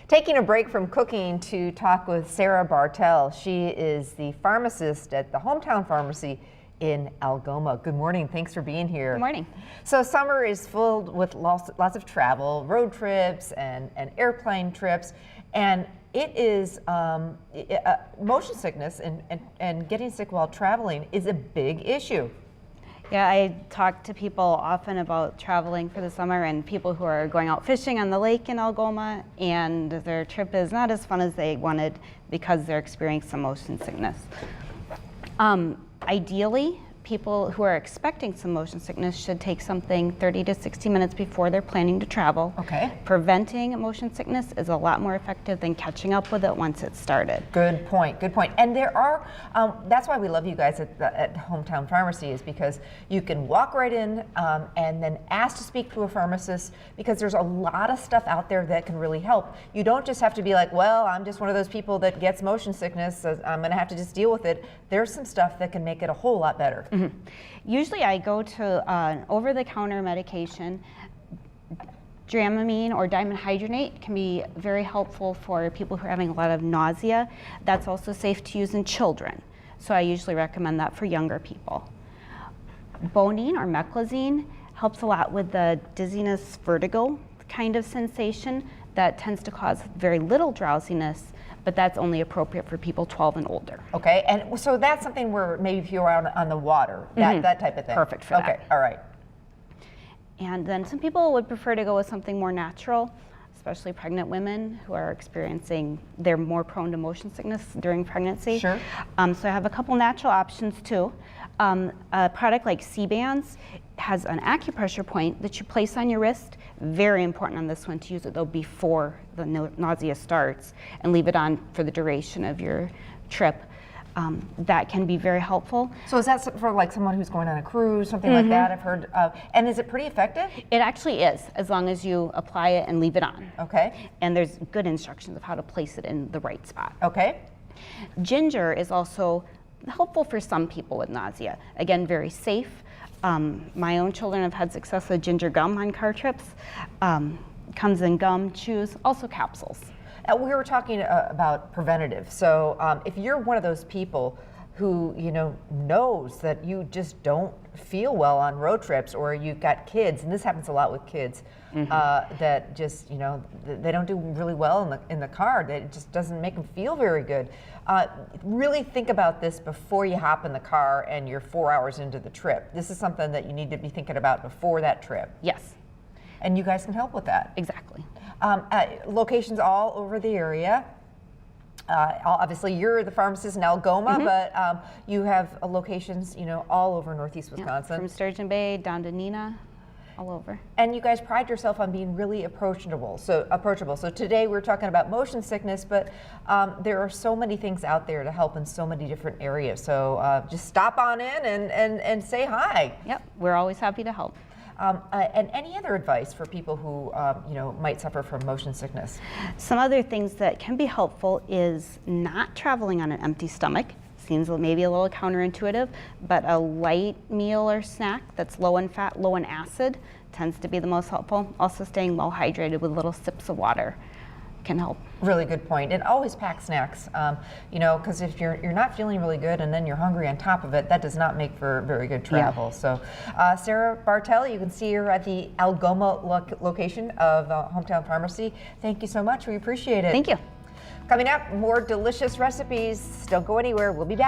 Taking a break from cooking to talk with Sarah Bartel. She is the pharmacist at the Hometown Pharmacy in Algoma. Good morning. Thanks for being here. Good morning. So summer is filled with lots of travel, road trips and airplane trips, and it is motion sickness and getting sick while traveling is a big issue. Yeah, I talk to people often about traveling for the summer and people who are going out fishing on the lake in Algoma and their trip is not as fun as they wanted because they're experiencing some motion sickness. Ideally, people who are expecting some motion sickness should take something 30 to 60 minutes before they're planning to travel. Okay. Preventing motion sickness is a lot more effective than catching up with it once it's started. Good point, good point. And there are, that's why we love you guys at Hometown Pharmacy, is because you can walk right in and then ask to speak to a pharmacist, because there's a lot of stuff out there that can really help. You don't just have to be like, well, I'm just one of those people that gets motion sickness, so I'm gonna have to just deal with it. There's some stuff that can make it a whole lot better. Mm-hmm. Usually I go to an over-the-counter medication. Dramamine or dimenhydrinate can be very helpful for people who are having a lot of nausea. That's also safe to use in children, so I usually recommend that for younger people. Bonine or meclizine helps a lot with the dizziness, vertigo kind of sensation that tends to cause very little drowsiness, but that's only appropriate for people 12 and older. Okay, and so that's something where maybe if you're out on the water, that type of thing. Perfect for that. Okay, all right. And then some people would prefer to go with something more natural, especially pregnant women who are experiencing, they're more prone to motion sickness during pregnancy. Sure. So I have a couple natural options too. A product like Sea-Bands has an acupressure point that you place on your wrist. Very important on this one to use it though before the nausea starts and leave it on for the duration of your trip. That can be very helpful. So is that for like someone who's going on a cruise, something like that? I've heard, and is it pretty effective? It actually is, as long as you apply it and leave it on. Okay. And there's good instructions of how to place it in the right spot. Okay. Ginger is also helpful for some people with nausea. Again, very safe. My own children have had success with ginger gum on car trips. Comes in gum, chews, also capsules. We were talking about preventative. So if you're one of those people who knows that you just don't feel well on road trips, or you've got kids, and this happens a lot with kids, that just they don't do really well in the car. That it just doesn't make them feel very good. Really think about this before you hop in the car and you're 4 hours into the trip. This is something that you need to be thinking about before that trip. Yes. And you guys can help with that. Exactly. Locations all over the area. Obviously, you're the pharmacist in Algoma, but you have locations, all over Northeast Wisconsin. Yeah, from Sturgeon Bay down to Neenah, all over. And you guys pride yourself on being really approachable. So today we're talking about motion sickness, but there are so many things out there to help in so many different areas. So just stop on in and say hi. Yep, we're always happy to help. And any other advice for people who might suffer from motion sickness? Some other things that can be helpful is not traveling on an empty stomach. Seems maybe a little counterintuitive, but a light meal or snack that's low in fat, low in acid tends to be the most helpful. Also staying well hydrated with little sips of water can help. Really good point. And always pack snacks, because if you're not feeling really good and then you're hungry on top of it, that does not make for very good travel. Yeah. So Sarah Bartel, you can see her at the Algoma location of Hometown Pharmacy. Thank you so much. We appreciate it. Thank you. Coming up, more delicious recipes. Don't go anywhere. We'll be back.